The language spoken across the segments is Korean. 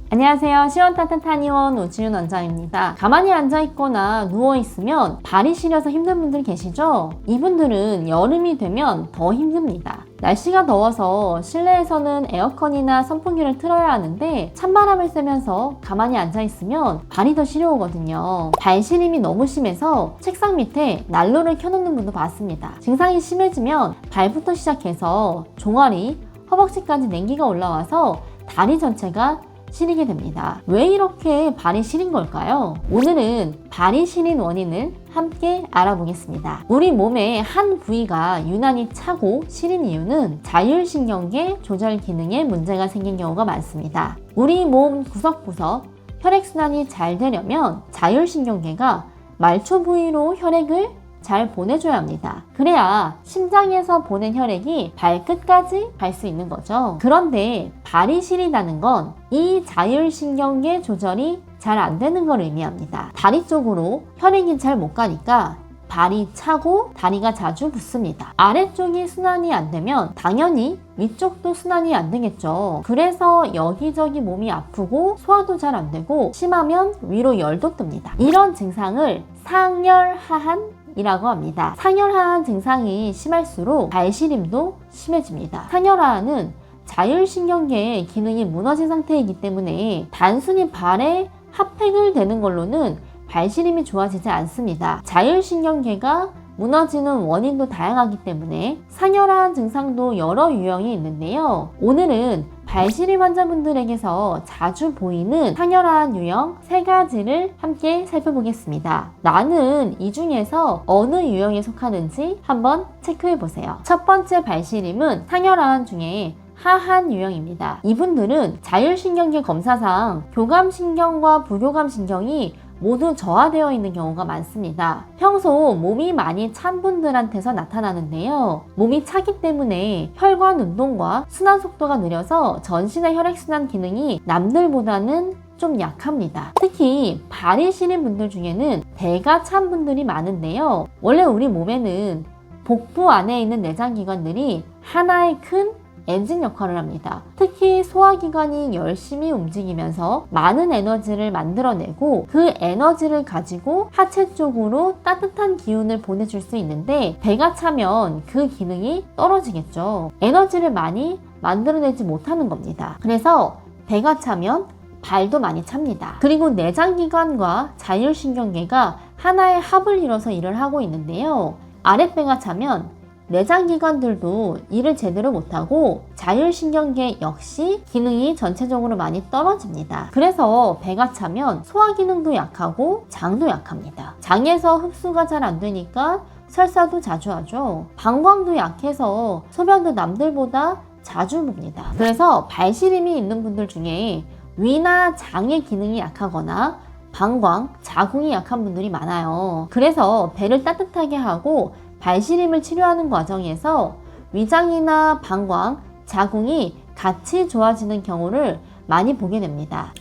안녕하세요. 시원타타타니원 오지윤 원장입니다. 가만히 앉아있거나 누워있으면 발이 시려서 힘든 분들 계시죠? 이분들은 여름이 되면 더 힘듭니다. 날씨가 더워서 실내에서는 에어컨이나 선풍기를 틀어야 하는데 찬바람을 쐬면서 가만히 앉아있으면 발이 더 시려우거든요. 발 시림이 너무 심해서 책상 밑에 난로를 켜놓는 분도 봤습니다. 증상이 심해지면 발부터 시작해서 종아리, 허벅지까지 냉기가 올라와서 다리 전체가 시리게 됩니다. 왜 이렇게 발이 시린 걸까요? 오늘은 발이 시린 원인을 함께 알아보겠습니다. 우리 몸의 한 부위가 유난히 차고 시린 이유는 자율신경계 조절 기능에 문제가 생긴 경우가 많습니다. 우리 몸 구석구석 혈액순환이 잘 되려면 자율신경계가 말초 부위로 혈액을 잘 보내줘야 합니다. 그래야 심장에서 보낸 혈액이 발끝까지 갈 수 있는 거죠. 그런데 발이 시리다는 건 이 자율신경계 조절이 잘 안 되는 걸 의미합니다. 다리 쪽으로 혈액이 잘 못 가니까 발이 차고 다리가 자주 붓습니다. 아래쪽이 순환이 안 되면 당연히 위쪽도 순환이 안 되겠죠. 그래서 여기저기 몸이 아프고 소화도 잘 안 되고 심하면 위로 열도 뜹니다. 이런 증상을 상열하한 이라고 합니다. 상열하한 증상이 심할수록 발시림도 심해집니다. 상열하한은 자율신경계의 기능이 무너진 상태이기 때문에 단순히 발에 핫팩을 대는 걸로는 발시림이 좋아지지 않습니다. 자율신경계가 무너지는 원인도 다양하기 때문에 상열하한 증상도 여러 유형이 있는데요. 오늘은 발시림 환자분들에게서 자주 보이는 상열하한 유형 3가지를 함께 살펴보겠습니다. 나는 이 중에서 어느 유형에 속하는지 한번 체크해 보세요. 첫 번째 발시림은 상열하한 중에 하한 유형입니다. 이분들은 자율신경계 검사상 교감신경과 부교감신경이 모두 저하되어 있는 경우가 많습니다. 평소 몸이 많이 찬 분들한테서 나타나는데요. 몸이 차기 때문에 혈관 운동과 순환 속도가 느려서 전신의 혈액순환 기능이 남들보다는 좀 약합니다. 특히 발이 시린 분들 중에는 배가 찬 분들이 많은데요. 원래 우리 몸에는 복부 안에 있는 내장기관들이 하나의 큰 엔진 역할을 합니다. 특히 소화기관이 열심히 움직이면서 많은 에너지를 만들어내고 그 에너지를 가지고 하체 쪽으로 따뜻한 기운을 보내줄 수 있는데 배가 차면 그 기능이 떨어지겠죠. 에너지를 많이 만들어내지 못하는 겁니다. 그래서 배가 차면 발도 많이 찹니다. 그리고 내장기관과 자율신경계가 하나의 합을 이뤄서 일을 하고 있는데요. 아랫배가 차면 내장기관들도 일을 제대로 못하고 자율신경계 역시 기능이 전체적으로 많이 떨어집니다. 그래서 배가 차면 소화기능도 약하고 장도 약합니다. 장에서 흡수가 잘 안 되니까 설사도 자주 하죠. 방광도 약해서 소변도 남들보다 자주 봅니다. 그래서 발시림이 있는 분들 중에 위나 장의 기능이 약하거나 방광, 자궁이 약한 분들이 많아요. 그래서 배를 따뜻하게 하고 발시림을 치료하는 과정에서 위장이나 방광, 자궁이 같이 좋아지는 경우를 많이 보게 됩니다.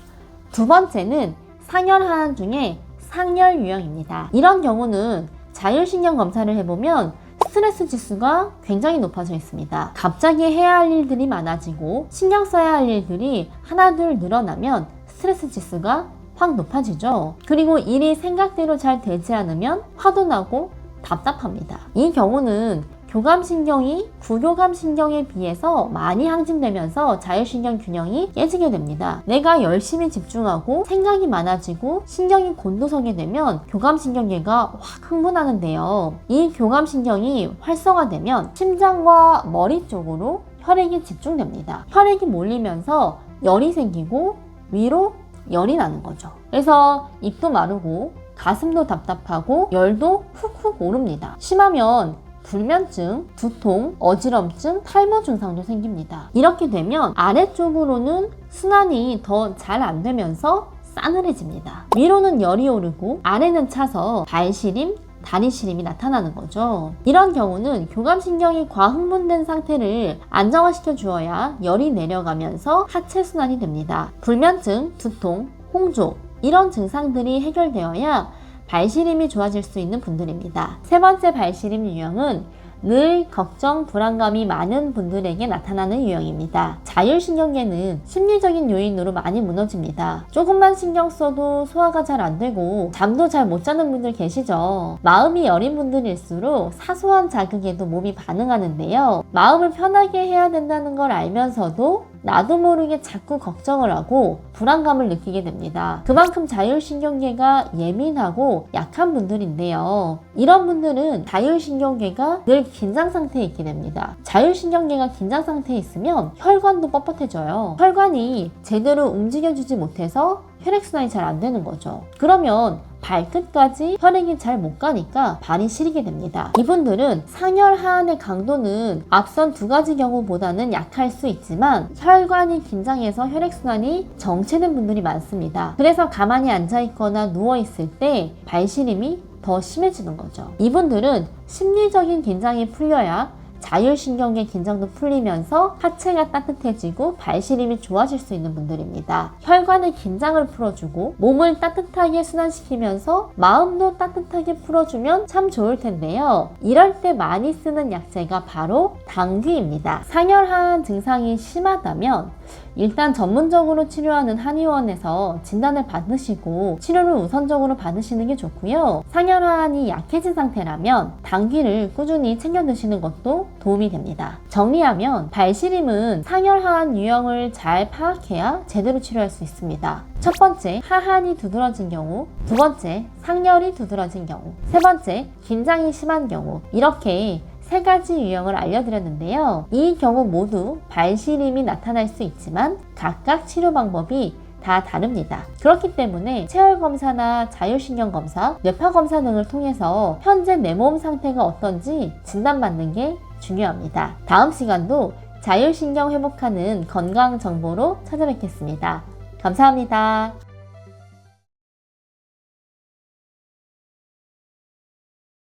두 번째는 상열하한 중에 상열 유형입니다. 이런 경우는 자율신경 검사를 해보면 스트레스 지수가 굉장히 높아져 있습니다. 갑자기 해야 할 일들이 많아지고 신경 써야 할 일들이 하나둘 늘어나면 스트레스 지수가 확 높아지죠. 그리고 일이 생각대로 잘 되지 않으면 화도 나고 답답합니다. 이 경우는 교감신경이 부교감신경에 비해서 많이 항진되면서 자율신경 균형이 깨지게 됩니다. 내가 열심히 집중하고 생각이 많아지고 신경이 곤두서게 되면 교감신경계가 확 흥분하는데요. 이 교감신경이 활성화되면 심장과 머리 쪽으로 혈액이 집중됩니다. 혈액이 몰리면서 열이 생기고 위로 열이 나는 거죠. 그래서 입도 마르고 가슴도 답답하고 열도 훅훅 오릅니다. 심하면 불면증, 두통, 어지럼증, 탈모 증상도 생깁니다. 이렇게 되면 아래쪽으로는 순환이 더 잘 안 되면서 싸늘해집니다. 위로는 열이 오르고 아래는 차서 발시림, 다리 시림이 나타나는 거죠. 이런 경우는 교감신경이 과흥분된 상태를 안정화시켜 주어야 열이 내려가면서 하체 순환이 됩니다. 불면증, 두통, 홍조 이런 증상들이 해결되어야 발시림이 좋아질 수 있는 분들입니다. 세 번째 발시림 유형은 늘 걱정, 불안감이 많은 분들에게 나타나는 유형입니다. 자율신경계는 심리적인 요인으로 많이 무너집니다. 조금만 신경 써도 소화가 잘 안 되고 잠도 잘 못 자는 분들 계시죠? 마음이 여린 분들일수록 사소한 자극에도 몸이 반응하는데요. 마음을 편하게 해야 된다는 걸 알면서도 나도 모르게 자꾸 걱정을 하고 불안감을 느끼게 됩니다. 그만큼 자율신경계가 예민하고 약한 분들인데요. 이런 분들은 자율신경계가 늘 긴장 상태에 있게 됩니다. 자율신경계가 긴장 상태에 있으면 혈관도 뻣뻣해져요. 혈관이 제대로 움직여주지 못해서 혈액순환이 잘 안 되는 거죠. 그러면 발끝까지 혈액이 잘 못 가니까 발이 시리게 됩니다. 이분들은 상열 하한의 강도는 앞선 두 가지 경우보다는 약할 수 있지만 혈관이 긴장해서 혈액순환이 정체된 분들이 많습니다. 그래서 가만히 앉아있거나 누워있을 때 발시림이 더 심해지는 거죠. 이분들은 심리적인 긴장이 풀려야 자율신경계 긴장도 풀리면서 하체가 따뜻해지고 발시림이 좋아질 수 있는 분들입니다. 혈관의 긴장을 풀어주고 몸을 따뜻하게 순환시키면서 마음도 따뜻하게 풀어주면 참 좋을 텐데요. 이럴 때 많이 쓰는 약재가 바로 당귀입니다. 상열하한 증상이 심하다면 일단 전문적으로 치료하는 한의원에서 진단을 받으시고 치료를 우선적으로 받으시는 게 좋고요. 상열하한이 약해진 상태라면 당귀를 꾸준히 챙겨 드시는 것도 도움이 됩니다. 정리하면 발시림은 상열하한 유형을 잘 파악해야 제대로 치료할 수 있습니다. 첫 번째, 하한이 두드러진 경우, 두 번째, 상열이 두드러진 경우, 세 번째, 긴장이 심한 경우, 이렇게 세 가지 유형을 알려드렸는데요. 이 경우 모두 발시림이 나타날 수 있지만 각각 치료 방법이 다 다릅니다. 그렇기 때문에 체열검사나 자율신경검사, 뇌파검사 등을 통해서 현재 내 몸 상태가 어떤지 진단받는 게 중요합니다. 다음 시간도 자율신경 회복하는 건강 정보로 찾아뵙겠습니다. 감사합니다.